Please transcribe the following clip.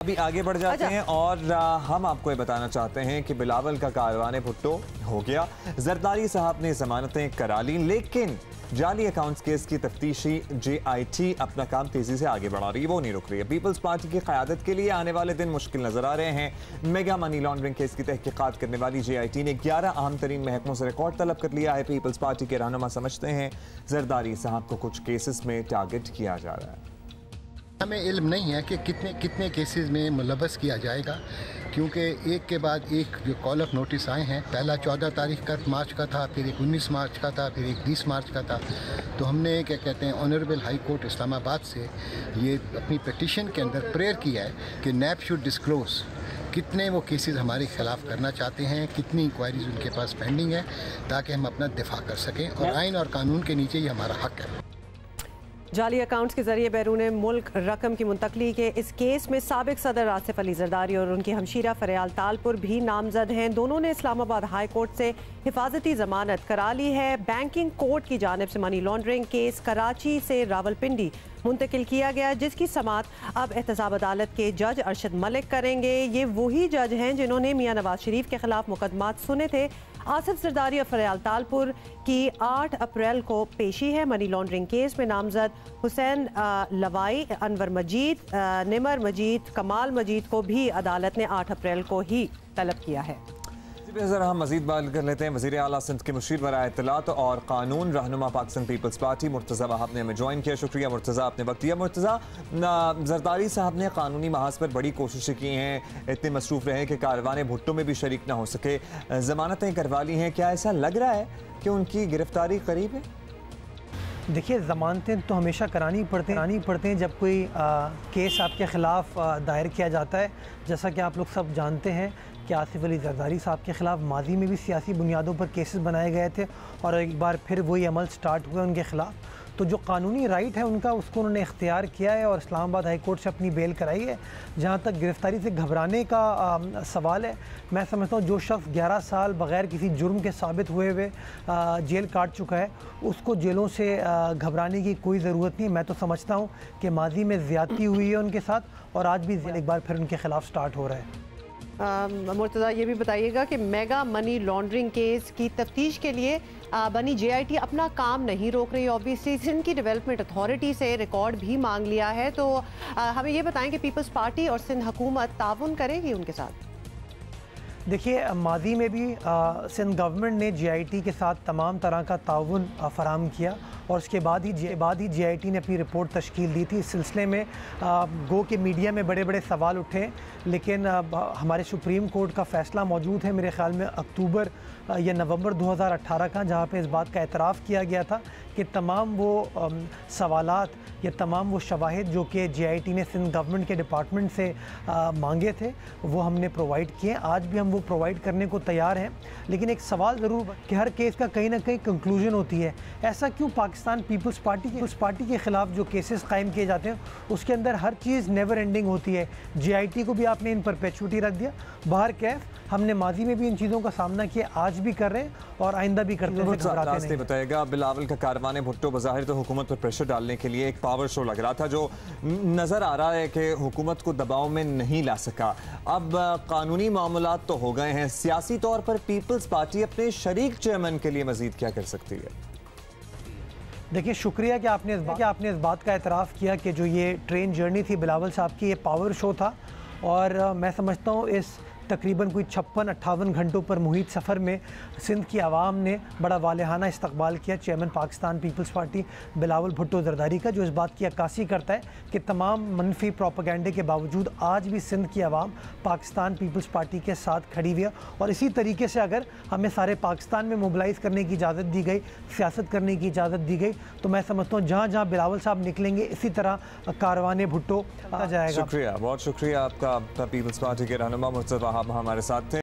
अभी आगे बढ़ जाते हैं और हम आपको ये बताना चाहते हैं कि बिलावल का कारवाने भुट्टो हो गया। जरदारी साहब ने जमानतें करा ली, लेकिन जाली अकाउंट्स केस की तफ्तीशी JIT अपना काम तेजी से आगे बढ़ा रही है, वो नहीं रुक रही है। पीपल्स पार्टी की क़यादत के लिए आने वाले दिन मुश्किल नजर आ रहे हैं। मेगा मनी लॉन्ड्रिंग केस की तहकीकात करने वाली JIT ने 11 अहम तरीन महकमों से रिकॉर्ड तलब कर लिया है। पीपल्स पार्टी के रहनुमा समझते हैं जरदारी साहब को कुछ केसेस में टारगेट किया जा रहा है। हमें इल्म नहीं है कि कितने कितने केसेस में मुलव्वस किया जाएगा, क्योंकि एक के बाद एक जो कॉल ऑफ नोटिस आए हैं। पहला 14 तारीख का मार्च का था, फिर एक 19 मार्च का था, फिर एक 20 मार्च का था। तो हमने क्या कहते हैं ऑनरेबल हाई कोर्ट इस्लामाबाद से ये अपनी पिटीशन के अंदर प्रेयर किया है कि नैब शुड डिस्क्लोज कितने वो केसेस हमारे ख़िलाफ़ करना चाहते हैं, कितनी इंक्वायरीज उनके पास पेंडिंग है, ताकि हम अपना दिफा कर सकें और आइन और कानून के नीचे ही हमारा हक़ है। जाली अकाउंट्स के जरिए बैरून मुल्क रकम की मुंतकली के इस केस में साबिक सदर आसिफ अली जरदारी और उनकी हमशीरा फरियाल तालपुर भी नामजद हैं। दोनों ने इस्लामाबाद हाई कोर्ट से हिफाजती जमानत करा ली है। बैंकिंग कोर्ट की जानिब से मनी लॉन्ड्रिंग केस कराची से रावलपिंडी मुंतकिल किया गया, जिसकी समात अब एहतसाब अदालत के जज अरशद मलिक करेंगे। ये वही जज हैं जिन्होंने मियां नवाज शरीफ के खिलाफ मुकदमात सुने थे। आसिफ जरदारी और फरियाल तालपुर की 8 अप्रैल को पेशी है। मनी लॉन्ड्रिंग केस में नामजद हुसैन लवाई, अनवर मजीद, निमर मजीद, कमाल मजीद को भी अदालत ने 8 अप्रैल को ही तलब किया है। ज़रा हम मज़ीद बात कर लेते हैं। वज़ीर आला सिंध के मुशीर बराए इत्तलात और कानून रहनुमा पाकिस्तान पीपल्स पार्टी मुर्तज़ा वहाब ने हमें ज्वाइन किया। शुक्रिया मुर्तज़ा, आपने वक्त दिया। मुर्तज़ा, जरदारी साहब ने कानूनी महाज पर बड़ी कोशिशें की हैं, इतने मसरूफ़ रहे कि कारवाने भुट्टो में भी शरीक ना हो सके, ज़मानतें करवा ली हैं। क्या ऐसा लग रहा है कि उनकी गिरफ्तारी करीब है? देखिए, ज़मानतें तो हमेशा करानी पड़ते हैं जब कोई केस आपके ख़िलाफ़ दायर किया जाता है। जैसा कि आप लोग सब जानते हैं कि आसिफ अली जरदारी साहब के ख़िलाफ़ माजी में भी सियासी बुनियादों पर केसेस बनाए गए थे और एक बार फिर वही अमल स्टार्ट हुआ उनके ख़िलाफ़। तो जो कानूनी राइट है उनका, उसको उन्होंने इख्तियार किया है और इस्लामाबाद हाई कोर्ट से अपनी बेल कराई है। जहाँ तक गिरफ़्तारी से घबराने का सवाल है, मैं समझता हूँ जो शख्स 11 साल बग़ैर किसी जुर्म के साबित हुए जेल काट चुका है, उसको जेलों से घबराने की कोई ज़रूरत नहीं। मैं तो समझता हूँ कि माजी में ज़्यादती हुई है उनके साथ और आज भी एक बार फिर उनके ख़िलाफ़ स्टार्ट हो रहा है। मुर्तज़ा, ये भी बताइएगा कि मेगा मनी लॉन्ड्रिंग केस की तफ्तीश के लिए बनी JIT अपना काम नहीं रोक रही। ऑब्वियसली सिंध की डेवलपमेंट अथॉरिटी से रिकॉर्ड भी मांग लिया है। तो हमें ये बताएं कि पीपल्स पार्टी और सिंध हुकूमत ताउन करेगी उनके साथ? देखिए, माजी में भी सिंध गवर्नमेंट ने JIT के साथ तमाम तरह का ताउन फराहम किया और उसके बाद ही JIT ने अपनी रिपोर्ट तश्कील दी थी। इस सिलसिले में गो के मीडिया में बड़े बड़े सवाल उठे, लेकिन हमारे सुप्रीम कोर्ट का फ़ैसला मौजूद है मेरे ख़्याल में अक्टूबर या नवंबर 2018 का, जहाँ पे इस बात का एतराफ़ किया गया था कि तमाम वो सवालात या तमाम वो शवाहिद जो कि JIT ने सिंध गवर्नमेंट के डिपार्टमेंट से मांगे थे, वो हमने प्रोवाइड किए। आज भी हम वो प्रोवाइड करने को तैयार हैं, लेकिन एक सवाल ज़रूर कि हर केस का कहीं ना कहीं कंक्लूजन होती है। ऐसा क्यों पाकिस्तान पीपल्स पार्टी के ख़िलाफ़ जो केसेस कायम किए जाते हैं उसके अंदर हर चीज़ नेवर एंडिंग होती है। JIT को भी आपने इन परपेचुटी रख दिया। बाहर कैफ हमने माजी में भी इन चीज़ों का सामना किया, आज भी कर रहे हैं और आइंदा भी करते हैं। बताएगा, बिलावल का कारवाने भुट्टो बज़ाहिर तो हुकूमत पर प्रेशर डालने के लिए एक पावर शो लग रहा था, जो नज़र आ रहा है कि हुकूमत को दबाव में नहीं ला सका। अब कानूनी मामलात तो हो गए हैं, सियासी तौर पर पीपल्स पार्टी अपने शरीक चेयरमैन के लिए मजीद क्या कर सकती है? देखिए, शुक्रिया कि आपने इस बात का एतराफ़ किया कि जो ये ट्रेन जर्नी थी बिलावल साहब की, ये पावर शो था और मैं समझता हूँ इस तकरीबन कोई 56-58 घंटों पर मुहित सफ़र में सिंध की आवाम ने बड़ा वालेहाना इस्तकबाल किया चेयरमैन पाकिस्तान पीपल्स पार्टी बिलावल भुट्टो जरदारी का, जो इस बात की अक्कासी करता है कि तमाम मनफी प्रोपेगेंडे के बावजूद आज भी सिंध की आवाम पाकिस्तान पीपल्स पार्टी के साथ खड़ी हुई है। और इसी तरीके से अगर हमें सारे पाकिस्तान में मोबिलाइज़ करने की इजाज़त दी गई, सियासत करने की इजाज़त दी गई, तो मैं समझता हूँ जहाँ जहाँ बिलावल साहब निकलेंगे इसी तरह कारवाने भुट्टो आ जाएगा। शुक्रिया, बहुत शुक्रिया आपका। पीपल्स पार्टी के रहनुमा मुर्तज़ा वहाब हमारे साथ थे।